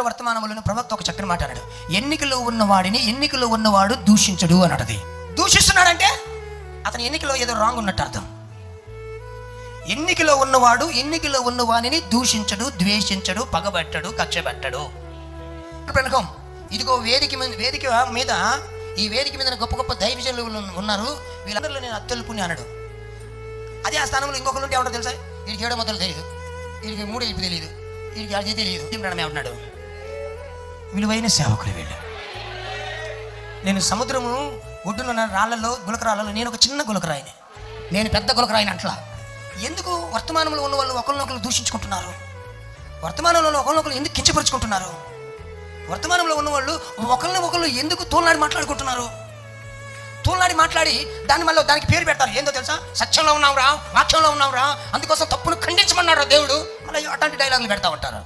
సముద్ర వర్తమానములను ప్రవక్త ఒక చక్కని మాట అన్నాడు. ఎన్నికలో ఉన్నవాడిని ఎన్నికలో ఉన్నవాడు దూషించడు అన్నది. దూషిస్తున్నాడంటే అతని ఎన్నికలో ఏదో రాంగ్ ఉన్నట్టు అర్థం. ఎన్నికలో ఉన్నవాడు ఎన్నికలో ఉన్నవాడిని దూషించడు, ద్వేషించడు, పగబెట్టడు, కక్షబెట్టడు. ఇదిగో వేదిక మీద ఈ వేదిక మీద గొప్ప గొప్ప దైవజనులు ఉన్నారు, వీళ్ళందరిలో నేను అత్యల్పుని అన్నాడు. అదే ఆ స్థానంలో ఇంకొకరు ఉంటే ఏమంటారు తెలుసా? వీడికి 7 మొదలు తెలియదు, వీడికి 3 ఇల్పు తెలియదు, వీడికి అది తెలియదు. ఏమంటున్నాడు? విలువైన సేవకులు వీళ్ళు. నేను సముద్రము ఒడ్డున రాళ్ళలో గులకరాళ్ళలో నేను ఒక చిన్న గులకరాయిని, నేను పెద్ద గులకరాయిని అంట్లా. ఎందుకు వర్తమానంలో ఉన్న వాళ్ళు ఒకరినొకరు దూషించుకుంటున్నారు? వర్తమానంలో ఒకరినొకరు ఎందుకు కించపరుచుకుంటున్నారు? వర్తమానంలో ఉన్నవాళ్ళు ఒకరిని ఎందుకు తోలాడి మాట్లాడుకుంటున్నారు? తోలాడి మాట్లాడి దానికి పేరు పెడతారు. ఏందో తెలుసా? సత్యంలో ఉన్నావురా, వాక్యంలో ఉన్నావురా, అందుకోసం తప్పును ఖండించమన్నాడు దేవుడు. మళ్ళీ అట్లాంటి డైలాగులు పెడతా ఉంటారు.